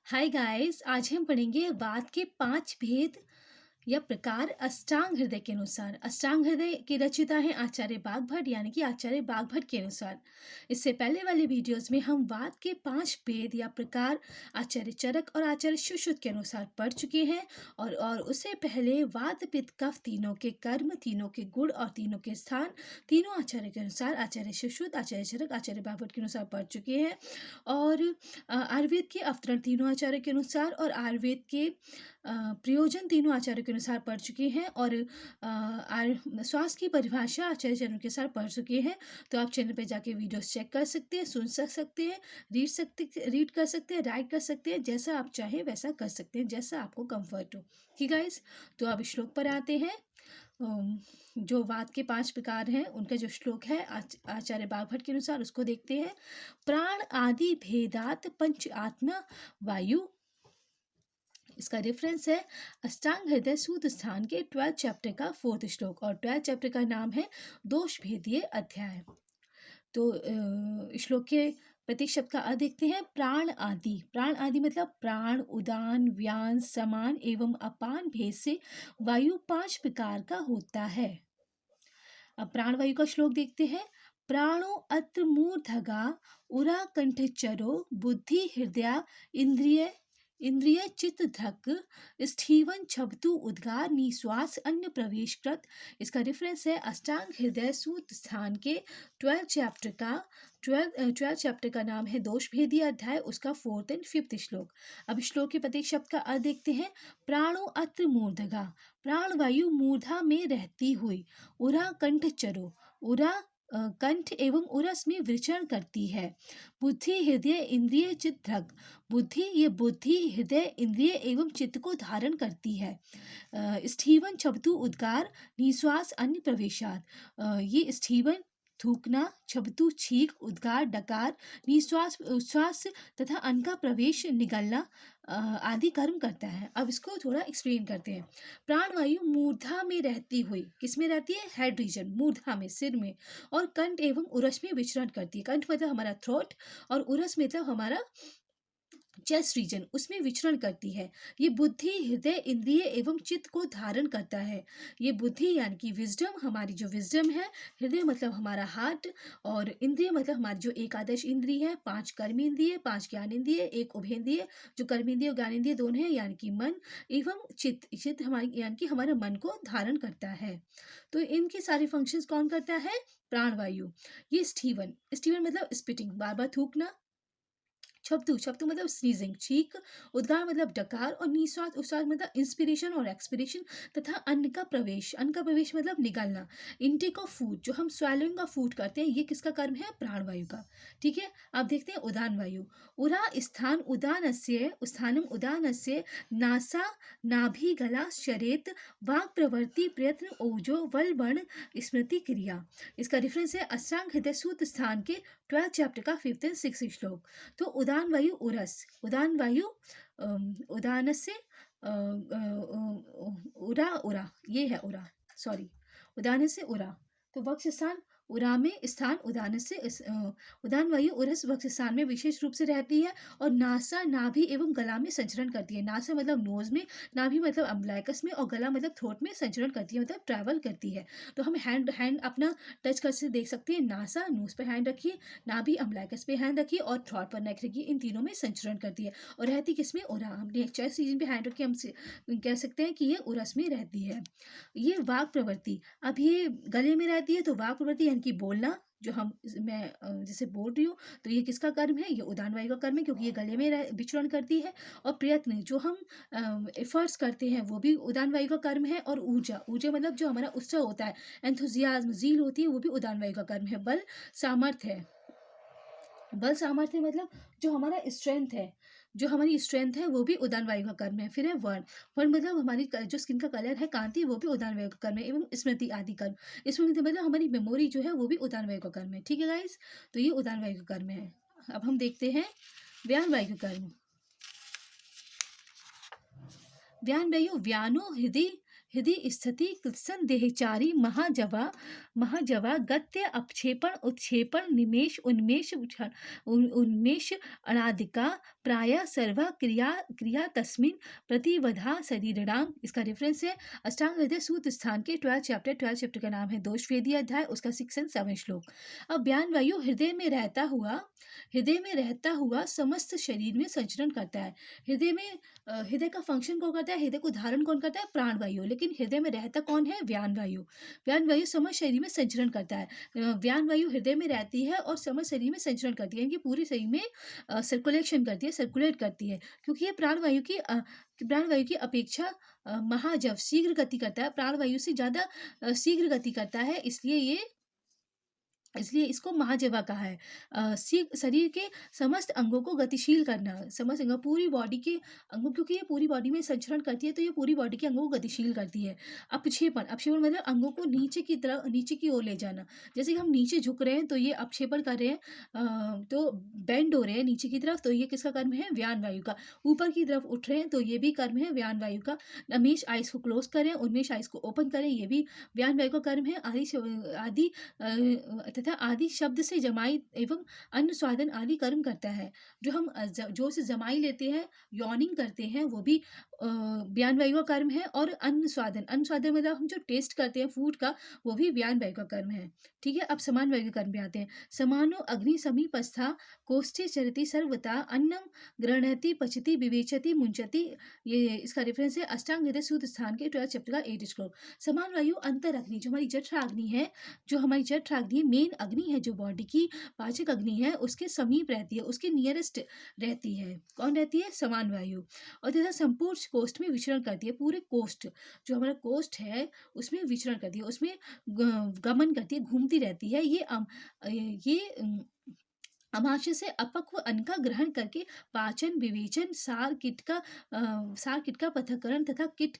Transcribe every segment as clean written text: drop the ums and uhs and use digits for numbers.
Hi guys, आज हम पढ़ेंगे वात के 5 भेद या प्रकार अष्टांग हृदय के अनुसार। अष्टांग हृदय के रचयिता हैं आचार्य बागभट्ट, यानी कि आचार्य बागभट्ट के अनुसार। इससे पहले वाले वीडियोस में हम वात के 5 भेद या प्रकार आचार्य चरक और आचार्य सुश्रुत के अनुसार पढ़ चुके हैं। और उससे पहले वात पित्त कफ तीनों के कर्म, तीनों के गुण और तीनों के स्थान तीनों आचार्य के अनुसार आचार्य सुश्रुत, आचार्य चरक, आचार्य बागभट्ट के अनुसार पढ़ चुके हैं। और आयुर्वेद के अवतरण तीनों आचार्य के अनुसार और आयुर्वेद के प्रयोजन तीनों आचार्यों के अनुसार पढ़ चुके हैं। और स्वास्थ्य की परिभाषा आचार्य चरणों के साथ पढ़ चुके हैं। तो आप चैनल पे जाके वीडियोस चेक कर सकते हैं, सुन सकते हैं, रीड कर सकते हैं, राइट कर सकते हैं। जैसा आप चाहें वैसा कर सकते हैं, जैसा आपको कंफर्ट हो। ठीक है गाइस, तो अब श्लोक पर आते हैं। जो वात के 5 प्रकार हैं उनका जो श्लोक है आचार्य बागभट्ट के अनुसार उसको देखते हैं। प्राण आदि भेदात पंच आत्मा वायु। इसका रेफरेंस है अष्टांग हृदय सूत्र स्थान के 12 चैप्टर का 4th श्लोक, और 12 चैप्टर का नाम है दोष भेदीय अध्याय। तो श्लोक के प्रतीक शब्द का अर्थ देखते हैं। प्राण आदि, प्राण आदि मतलब प्राण, उदान, व्यान, समान एवं अपान भेद से वायु 5 प्रकार का होता है। अब प्राण वायु का श्लोक देखते हैं। प्राणो अत्र मूर्धगा उरा कंठचरो बुद्धि हृदय इंद्रिय चित्त धक स्टीवन छबतु उद्गार निश्वास अन्य प्रवेश कृत। इसका रेफरेंस है अष्टांग हृदय सूत्र स्थान के 12 चैप्टर का नाम है दोष भेदीय अध्याय, उसका 4th and 5th श्लोक। अब श्लोक के प्रतीक शब्द का अर्थ देखते हैं। प्राणो अत्र मूर्धगा, प्राण वायु मूर्धा में रहती हुई। उरा कंठ चरो, उरा कंठ एवं उरस में विचरण करती है। बुद्धि हृदय इंद्रिय चित्त धक, बुद्धि ये बुद्धि हृदय इंद्रिय एवं चित्त को धारण करती है। स्टीवन छबतु उद्गार निश्वास अन्य प्रवेशात, ये स्टीवन थूकना, छबतु छींक, उद्गार डकार, निश्वास उच्छ्वास तथा अन्न का प्रवेश निगलना आदि कर्म करता है। अब इसको थोड़ा एक्सप्लेन करते हैं। प्राणवायु मूर्धा में रहती हुई, किस में रहती है? हेड रीजन, मूर्धा में, सिर में। और कंठ एवं उरस में विचरण करती है। कंठ मतलब हमारा थ्रोट और उरस मतलब हमारा चेस्ट रीजन, उसमें विचरण करती है। ये बुद्धि हृदय इंद्रिय एवं चित्त को धारण करता है। ये बुद्धि यानी कि विजडम, हमारी जो विजडम है, हृदय मतलब हमारा हार्ट, और इंद्रिय मतलब हमारी जो एकादश इंद्रिय है, 5 कर्म इंद्रिय, 5 ज्ञान इंद्रिय, 1 उभेंद्रिय, जो कर्म इंद्रिय और ज्ञान इंद्रिय दोनों है, यानी कि मन एवं चित्त हमारी यानी कि हमारे मन को धारण करता है। तो इनके सारे फंक्शंस कौन करता है? प्राणवायु। ये स्टीवन मतलब स्पिटिंग, बार बार थूकना। छबतु मतलब स्नीजिंग, छींक। उद्गार मतलब डकार। और निश्वास उच्छ्वास मतलब इंस्पिरेशन और एक्सपिरेशन। तथा अन्न का प्रवेश मतलब निगलना। इनटेक ऑफ फूड, जो हम स्वेलिंग ऑफ फूड करते हैं, ये किसका कर्म है? प्राणवायु का। ठीक है, अब देखते हैं उदान वायु। उरा स्थान उदानस्य, स्थानम उदानस्य नासा नाभि गला शरेत वाक् प्रवृत्ति प्रयत्न ओजो वलवण स्मृति क्रिया। इसका रेफरेंस है अष्टांग हृदय सूत्र स्थान के 12 चैप्टर का 5th and 6th श्लोक। तो उदान वायु उरस, उदान वायु उदान से उरा, उरा ये है उरा, सॉरी, उदान से उरा। तो वक्ष स्थान उरा में स्थान उदान से उदान वायु उरस वक्ष स्थान में विशेष रूप से रहती है। और नासा नाभि एवं गला में संचरण करती है। नासा मतलब नोज में, नाभि मतलब अम्बलाइकस में, और गला मतलब थ्रोट में संचरण करती है, मतलब ट्रैवल करती है। तो हम हैंड अपना टच कर से देख सकते हैं। नासा, नोज पर हैंड रखिए, नाभि अम्बलाइकस पे हैंड रखिए, और थ्रोट पर नेक रखिए। इन तीनों में संचरण करती है और रहती किसमें? उरा। हमने चेस्ट रीजन पे हैंड रखी, हम कह सकते हैं कि ये उरस में रहती है। ये वाक प्रवृत्ति, अब ये गले में रहती है, तो वाक प्रवृत्ति यानी कि बोलना, जो मैं जैसे बोल रही हूँ, तो ये किसका कर्म है? ये उदान वायु का कर्म है, क्योंकि ये गले में विचरण करती है। और प्रयत्न, जो हम एफर्ट्स करते हैं, वो भी उदान वायु का कर्म है। और ऊर्जा मतलब जो हमारा उत्साह होता है, एंथुजियाज्म, जील होती है, वो भी उदान वायु का कर्म है। बल सामर्थ्य मतलब जो हमारा स्ट्रेंथ है, जो हमारी स्ट्रेंथ है, वो भी उदान वायु का कर्म है। फिर है वर्ण मतलब हमारी जो स्किन का कलर है, कांति, वो भी उदान वायु का कर्म है। एवं स्मृति आदि कर्म, स्मृति मतलब हमारी मेमोरी जो है, वो भी उदान वायु का कर्म है। ठीक है गाइस, तो ये उदान वायु का कर्म है। अब हम देखते हैं व्यान वायु का कर्म। व्यान वायु व्यानो हृदय स्थिति कृत्सन देहचारी महाजवा महाजवा गत्य अपक्षेपण उत्क्षेपण निमेष उन्मेष उन्मेष अनादिका प्राय सर्वा क्रिया क्रिया तस्मिन प्रतिवधा शरीरणाम। इसका रेफरेंस है अष्टांग हृदय सूत्र स्थान के 12 चैप्टर का नाम है दोष वेदी अध्याय, उसका 6 और 7 श्लोक। अब ज्ञान वायु हृदय में रहता हुआ समस्त शरीर में संचरण करता है। हृदय में हृदय का फंक्शन कौन करता है, हृदय को धारण कौन करता है, प्राण वायु। लेकिन हृदय में रहता कौन है, व्यान वायु। व्यान वायु समस्त शरीर में संचरण करता है। व्यान वायु हृदय में रहती है और समस्त शरीर में संचरण करती है, कि पूरी शरीर में सर्कुलेशन करती है, सर्कुलेट करती है, क्योंकि ये प्राण वायु की अपेक्षा महाजव शीघ्र गति करता है, प्राण वायु से ज्यादा शीघ्र गति करता है, इसलिए इसको महाजवा कहा है। शरीर के समस्त अंगों को गतिशील करना, समस्त अंगों, पूरी बॉडी के अंगों, क्योंकि ये पूरी बॉडी में संचरण करती है तो ये पूरी बॉडी के अंगों को गतिशील करती है। अपक्षेपण मतलब अंगों को नीचे की ओर ले जाना। जैसे कि हम नीचे झुक रहे हैं तो ये अपक्षेपण कर रहे हैं, तो बेंड हो रहे हैं नीचे की तरफ, तो ये किसका कर्म है, व्यान वायु का। ऊपर की तरफ उठ रहे हैं तो ये भी कर्म है व्यान वायु का। नमेश आइस को क्लोज करें, उन्मेष आइस को ओपन करें, ये भी व्यान वायु का कर्म है। आदि तथा आदि शब्द से जमाई एवं अन्न स्वादन आदि कर्म करता है। जो हम जो से जमाई लेते हैं, यॉनिंग करते हैं, वो भी व्यान वायु का कर्म है। और अन्न स्वादन मतलब हम जो टेस्ट करते हैं फूड का, वो भी व्यान वायु का कर्म है। ठीक है, अब समान वायु के कर्म पे आते हैं। समानो अग्नि समीपस्था कोष्ठे चरति सर्वता अन्नम गृह्णति पचति विवेचति मुंचति। ये इसका रेफरेंस है अष्टांग हृदय सूत्र स्थान के 12 चैप्टर का 8 श्लोक। समान वायु अंतर अग्नि, जो हमारी जठराग्नि है, मेन अग्नि है, जो बॉडी की पाचक अग्नि है, उसके समीप रहती है, उसके नियरेस्ट रहती है। कौन रहती है, समान वायु। और तथा संपूर्ण कोष्ठ में विचरण करती है, पूरे कोष्ठ, जो हमारा कोष्ठ है उसमें विचरण करती है, उसमें गमन करती है, घूमती रहती है। ये अमाशय से अपक्व अन्न का ग्रहण करके पाचन, विवेचन, सार किट का पृथक्करण तथा किट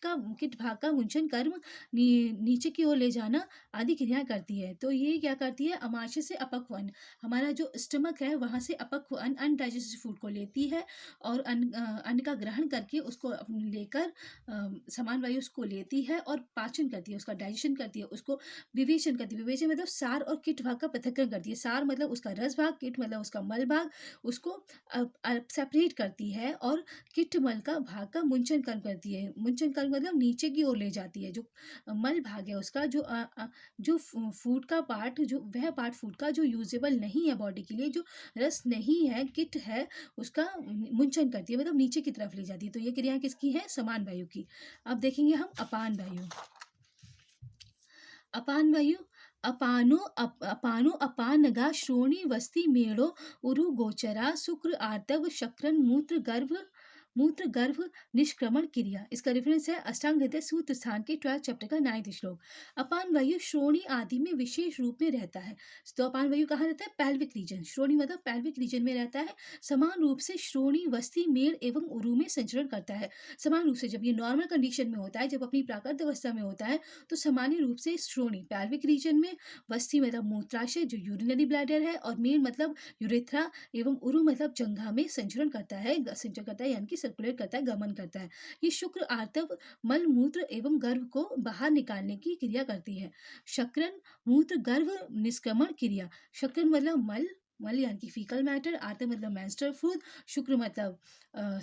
भाग का मुंचन कर्म, नीचे की ओर ले जाना आदि क्रियाएं करती है। तो ये क्या करती है, अमाशय से अपक्व अन्न, हमारा जो स्टमक है वहां से अपक्व अन्न, अनडाइजेस्टेड फूड को लेती है और अन्न का ग्रहण करके उसको लेकर समान वायु उसको लेती है और पाचन करती है, उसका डाइजेशन करती है, उसको विवेचन करती है। विवेचन मतलब सार और किट भाग का पृथक्करण करती है। सार मतलब उसका रस भाग, किट मतलब उसका मल भाग, उसको सेपरेट करती है। और किट मल का भाग का मुंचन कर्म करती है। मुंचन कर्म मतलब नीचे की ओर ले जाती है। जो मल भाग है उसका, जो फूड का पार्ट, जो वह पार्ट फूड का जो यूजेबल नहीं है बॉडी के लिए, जो रस नहीं है, किट है, उसका मुंचन करती है, मतलब नीचे की तरफ ले जाती है। तो ये क्रिया किसकी है, समान वायु की। अब देखेंगे हम अपान वायु। अपान वायु, अपानो अपानगा श्रोणी वस्ति मेड़ो उरु गोचरा शुक्र आर्तव शक्रन मूत्र गर्भ निष्क्रमण क्रिया। इसका रेफरेंस है अष्टांग हृदय सूत्र स्थान के 12 चैप्टर का 9 श्लोक। अपान वायु श्रोणी आदि में विशेष रूप में रहता है। तो अपान वायु कहाँ रहता है, पैल्विक रीजन। श्रोणी मतलब पैल्विक रीजन में रहता है। समान रूप से श्रोणी वस्ति मेड़ एवं उरु में संचरण करता है। समान रूप से जब ये नॉर्मल कंडीशन में होता है, जब अपनी प्राकृत अवस्था में होता है, तो सामान्य रूप से श्रोणी पैल्विक रीजन में, वस्ती मतलब मूत्राशय जो यूरिनरी ब्लैडर है, और मेन मतलब यूरेथ्रा, एवं उरु मतलब जंघा में संचरण करता है, यानी कि सर्कुलेट करता है, गमन करता है। ये शुक्र आर्तव मल मूत्र एवं गर्भ को बाहर निकालने की क्रिया करती है। शक्रन मूत्र गर्भ निष्क्रमण क्रिया। शक्रन मतलब मल यानी कि फीकल मैटर, आर्तव मतलब मेंस्ट्रुअल फ्लूइड, शुक्र मतलब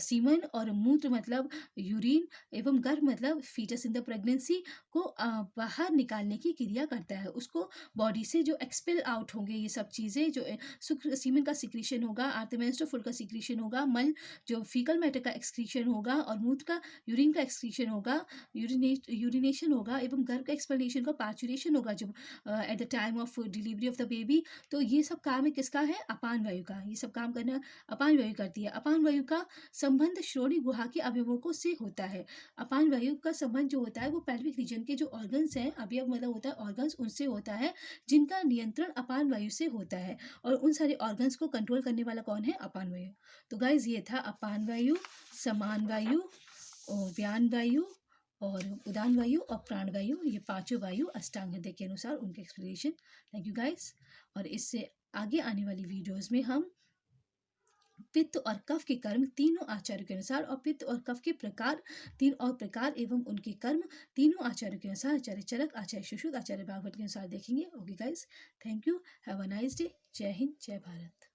सीमन, और मूत्र मतलब यूरिन, एवं गर्भ मतलब फीटस इन द प्रेगनेंसी को बाहर निकालने की क्रिया करता है। उसको बॉडी से जो एक्सपेल आउट होंगे ये सब चीज़ें, जो शुक्र सीमन का सिक्रीशन होगा, आर्तव मेंस्ट्रुअल फ्लूइड का सिक्रीशन होगा, मल जो फीकल मैटर का एक्सक्रीशन होगा, और मूत्र का यूरिन का एक्सक्रीशन होगा, यूरिनेशन होगा, एवं गर्भ का एक्सप्लेनेशन का पार्चुरेशन होगा जब at the time of delivery of the baby. तो ये सब काम है किसका है, अपान वायु का। ये सब काम करना अपान वायु करती है। अपान वायु का संबंध श्रोणी गुहा के अवयवों को से होता है। अपान वायु का संबंध जो होता है वो पैल्विक रीजन के जो ऑर्गन्स हैं, अवयव मतलब होता है ऑर्गन्स, उनसे होता है, जिनका नियंत्रण अपान वायु से होता है। और उन सारे ऑर्गन्स को कंट्रोल करने वाला कौन है, अपान वायु। तो गाइज ये था अपान वायु, समान वायु, व्यान वायु, और उदान वायु और प्राण वायु। ये पांचों वायु अष्टांग हृदय के अनुसार उनके एक्सप्लेनेशन। Thank you guys. और इससे आगे आने वाली वीडियोस में हम पित्त और कफ के कर्म तीनों आचार्यों के अनुसार, और पित्त और कफ के प्रकार, तीन और प्रकार एवं उनके कर्म तीनों आचार्यों के अनुसार, आचार्य चरक, आचार्य सुश्रुत, आचार्य भागवत के अनुसार देखेंगे। Okay guys, thank you, have a nice day. जय हिंद, जय भारत।